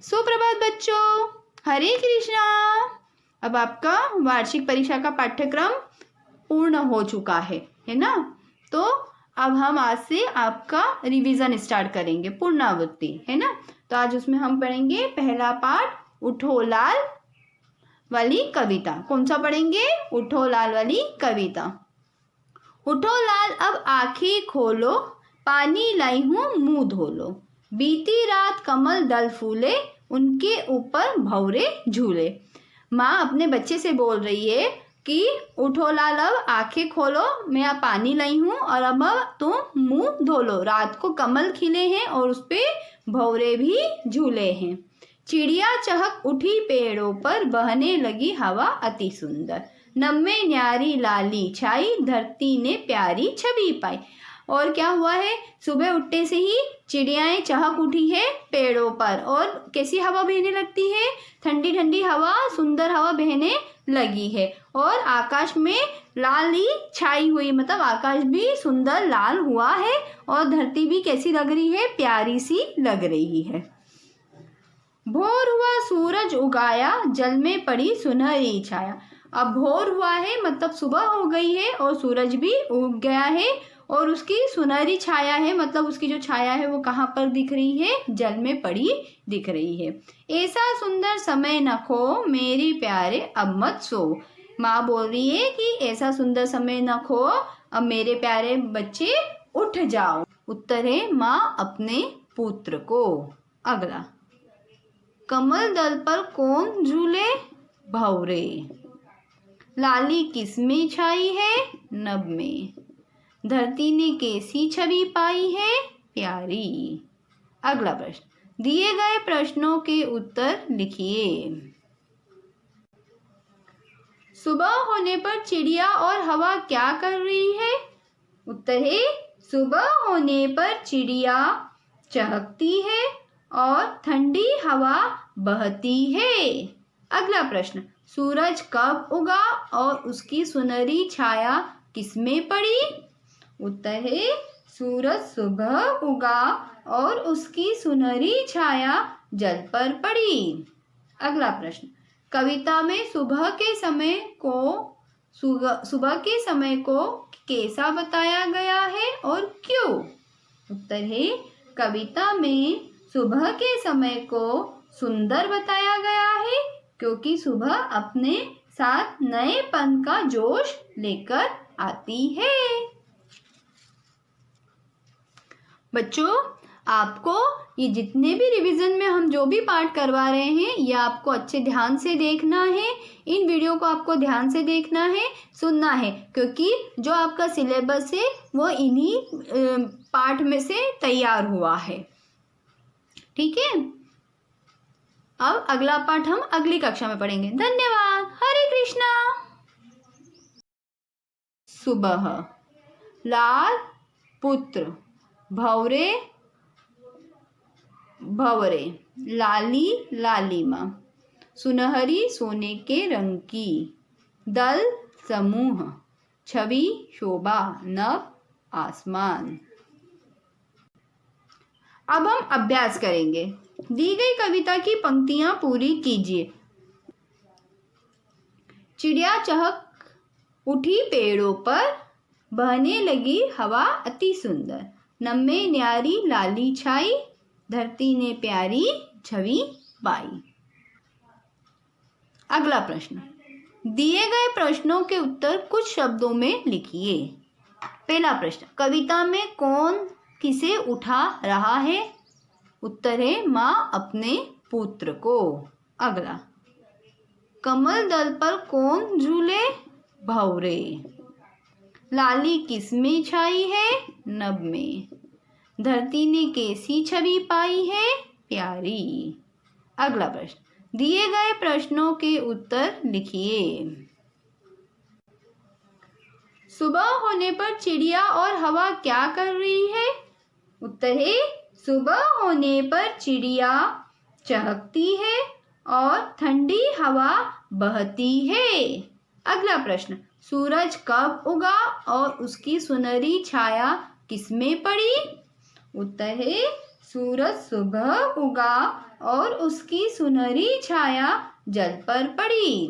सुप्रभात बच्चों, हरे कृष्णा। अब आपका वार्षिक परीक्षा का पाठ्यक्रम पूर्ण हो चुका है ना। तो अब हम आज से आपका रिवीजन स्टार्ट करेंगे, पुनरावृत्ति है ना। तो आज उसमें हम पढ़ेंगे पहला पाठ, उठो लाल वाली कविता। कौन सा पढ़ेंगे? उठो लाल वाली कविता। उठो लाल अब आंखें खोलो, पानी लाई हूँ मुंह धो लो। बीती रात कमल दल फूले, उनके ऊपर भंवरे झूले। माँ अपने बच्चे से बोल रही है कि उठो लाल अब आंखें खोलो, मैं अब पानी लाई हूँ और अब तुम मुंह धो लो। रात को कमल खिले हैं और उस पे भंवरे भी झूले हैं। चिड़िया चहक उठी पेड़ों पर, बहने लगी हवा अति सुंदर। नम्हे न्यारी लाली छाई, धरती ने प्यारी छवि पाई। और क्या हुआ है? सुबह उठते से ही चिड़ियाएं चहक उठी है पेड़ों पर और कैसी हवा बहने लगती है? ठंडी ठंडी हवा, सुंदर हवा बहने लगी है। और आकाश में लाली छाई हुई, मतलब आकाश भी सुंदर लाल हुआ है और धरती भी कैसी लग रही है? प्यारी सी लग रही है। भोर हुआ सूरज उगाया, जल में पड़ी सुनहरी छाया। अब भोर हुआ है मतलब सुबह हो गई है और सूरज भी उग गया है और उसकी सुनहरी छाया है, मतलब उसकी जो छाया है वो कहाँ पर दिख रही है? जल में पड़ी दिख रही है। ऐसा सुंदर समय न खो, मेरे प्यारे अब मत सो। माँ बोल रही है कि ऐसा सुंदर समय न खो, अब मेरे प्यारे बच्चे उठ जाओ। उत्तर है माँ अपने पुत्र को। अगला, कमल दल पर कौन झूले? भंवरे। लाली किसमें छाई है? नभ में। धरती ने कैसी छवि पाई है? प्यारी। अगला प्रश्न, दिए गए प्रश्नों के उत्तर लिखिए। सुबह होने पर चिड़िया और हवा क्या कर रही है? उत्तर है सुबह होने पर चिड़िया चहकती है और ठंडी हवा बहती है। अगला प्रश्न, सूरज कब उगा और उसकी सुनहरी छाया किसमें पड़ी? उत्तर है सूरज सुबह उगा और उसकी सुनहरी छाया जल पर पड़ी। अगला प्रश्न, कविता में सुबह के समय को कैसा बताया गया है और क्यों? उत्तर है कविता में सुबह के समय को सुंदर बताया गया है क्योंकि सुबह अपने साथ नएपन का जोश लेकर आती है। बच्चों, आपको ये जितने भी रिवीजन में हम जो भी पाठ करवा रहे हैं ये आपको अच्छे ध्यान से देखना है। इन वीडियो को आपको ध्यान से देखना है, सुनना है, क्योंकि जो आपका सिलेबस है वो इन्हीं पाठ में से तैयार हुआ है। ठीक है, अब अगला पाठ हम अगली कक्षा में पढ़ेंगे। धन्यवाद। हरे कृष्णा। सुबह, लाल पुत्र, भंवरे भंवरे, लाली लालिमा, सुनहरी सोने के रंग की, दल समूह, छवि शोभा, नभ आसमान। अब हम अभ्यास करेंगे। दी गई कविता की पंक्तियां पूरी कीजिए। चिड़िया चहक उठी पेड़ों पर, बहने लगी हवा अति सुंदर। नम्हे न्यारी लाली छाई, धरती ने प्यारी छवि पाई। अगला प्रश्न, दिए गए प्रश्नों के उत्तर कुछ शब्दों में लिखिए। पहला प्रश्न, कविता में कौन किसे उठा रहा है? उत्तर है माँ अपने पुत्र को। अगला, कमल दल पर कौन झूले? भंवरे। लाली किसमें छाई है? नभ में। धरती ने कैसी छवि पाई है? प्यारी। अगला प्रश्न, दिए गए प्रश्नों के उत्तर लिखिए। सुबह होने पर चिड़िया और हवा क्या कर रही है? उत्तर है सुबह होने पर चिड़िया चहकती है और ठंडी हवा बहती है। अगला प्रश्न, सूरज कब उगा और उसकी सुनहरी छाया किसमें पड़ी? उत्तर है सूरज सुबह उगा और उसकी सुनहरी छाया जल पर पड़ी।